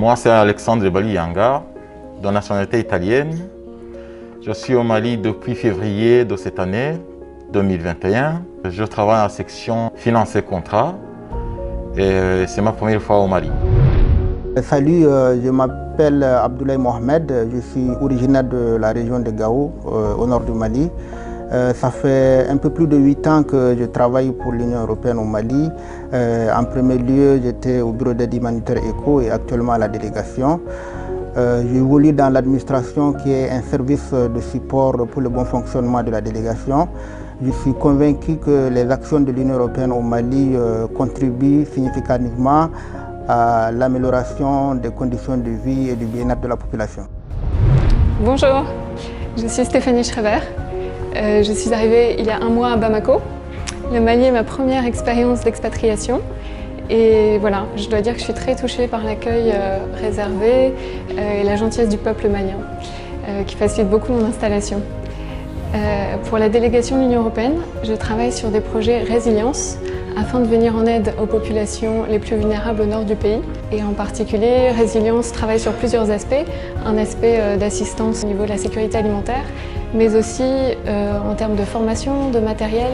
Moi, c'est Alexandre Bali-Yanga, de nationalité italienne. Je suis au Mali depuis février de cette année, 2021. Je travaille en section finance et contrat et c'est ma première fois au Mali. Salut, je m'appelle Abdoulaye Mohamed, je suis originaire de la région de Gao, au nord du Mali. Ça fait un peu plus de 8 ans que je travaille pour l'Union européenne au Mali. En premier lieu, j'étais au bureau d'aide humanitaire ECHO et actuellement à la délégation. J'évolue dans l'administration qui est un service de support pour le bon fonctionnement de la délégation. Je suis convaincu que les actions de l'Union européenne au Mali contribuent significativement à l'amélioration des conditions de vie et du bien-être de la population. Bonjour, je suis Stéphanie Schreiber. Je suis arrivée il y a un mois à Bamako. Le Mali est ma première expérience d'expatriation. Et voilà, je dois dire que je suis très touchée par l'accueil réservé et la gentillesse du peuple malien, qui facilite beaucoup mon installation. Pour la délégation de l'Union européenne, je travaille sur des projets résilience afin de venir en aide aux populations les plus vulnérables au nord du pays. Et en particulier, Résilience travaille sur plusieurs aspects. Un aspect d'assistance au niveau de la sécurité alimentaire, mais aussi en termes de formation, de matériel,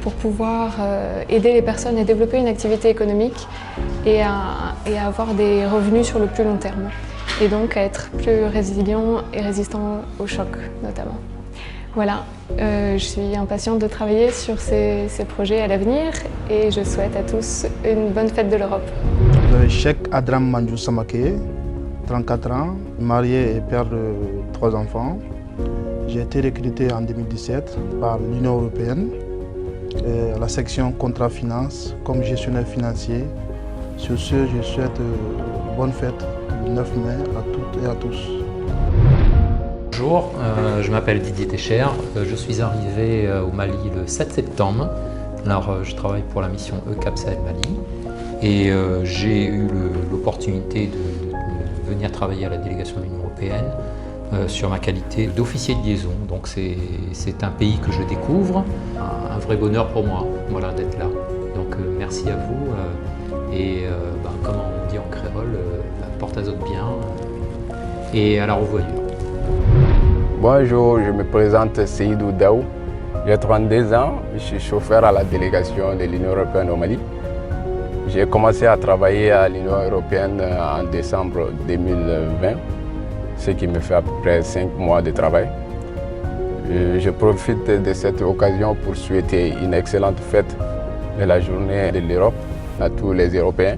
pour pouvoir aider les personnes à développer une activité économique et à avoir des revenus sur le plus long terme. Et donc à être plus résilient et résistant aux chocs notamment. Voilà, je suis impatiente de travailler sur ces projets à l'avenir et je souhaite à tous une bonne fête de l'Europe. Cheikh Adram Manjou Samake, 34 ans, marié et père de 3 enfants. J'ai été recruté en 2017 par l'Union européenne à la section contrat finance comme gestionnaire financier. Sur ce, je souhaite bonne fête du 9 mai à toutes et à tous. Bonjour, je m'appelle Didier Técher, je suis arrivé au Mali le 7 septembre. Alors, je travaille pour la mission ECAP Sahel Mali et j'ai eu l'opportunité de venir travailler à la délégation de l'Union européenne sur ma qualité d'officier de liaison. Donc c'est un pays que je découvre, un vrai bonheur pour moi voilà, d'être là. Donc merci à vous et comme on dit en créole, porte à autres bien et à la revoyure. Bonjour, je me présente Seydou Daou, j'ai 32 ans, je suis chauffeur à la délégation de l'Union européenne au Mali. J'ai commencé à travailler à l'Union européenne en décembre 2020, ce qui me fait à peu près 5 mois de travail. Je profite de cette occasion pour souhaiter une excellente fête de la journée de l'Europe à tous les Européens,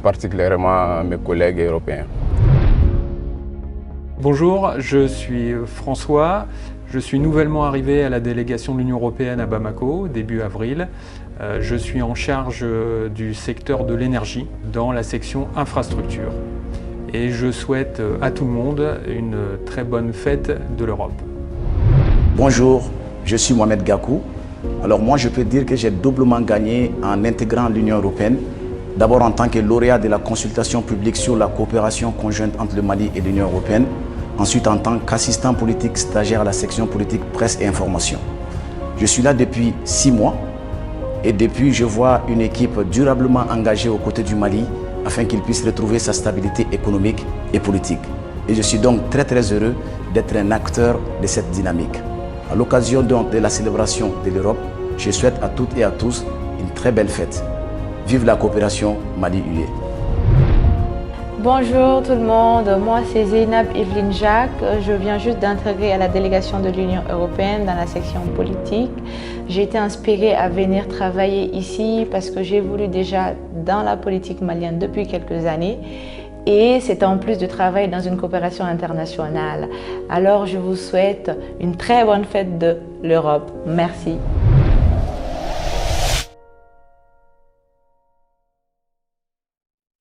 particulièrement à mes collègues européens. Bonjour, je suis François. Je suis nouvellement arrivé à la délégation de l'Union européenne à Bamako, début avril. Je suis en charge du secteur de l'énergie dans la section infrastructure. Et je souhaite à tout le monde une très bonne fête de l'Europe. Bonjour, je suis Mohamed Gakou. Alors moi je peux dire que j'ai doublement gagné en intégrant l'Union européenne. D'abord en tant que lauréat de la consultation publique sur la coopération conjointe entre le Mali et l'Union européenne. Ensuite en tant qu'assistant politique stagiaire à la section politique presse et information. Je suis là depuis 6 mois et depuis je vois une équipe durablement engagée aux côtés du Mali afin qu'il puisse retrouver sa stabilité économique et politique. Et je suis donc très heureux d'être un acteur de cette dynamique. À l'occasion donc de la célébration de l'Europe, je souhaite à toutes et à tous une très belle fête. Vive la coopération Mali-UE. Bonjour tout le monde, moi c'est Zeynab Evelyne Jacques, je viens juste d'intégrer à la délégation de l'Union européenne dans la section politique. J'ai été inspirée à venir travailler ici parce que j'évolue déjà dans la politique malienne depuis quelques années et c'est en plus de travailler dans une coopération internationale. Alors je vous souhaite une très bonne fête de l'Europe. Merci.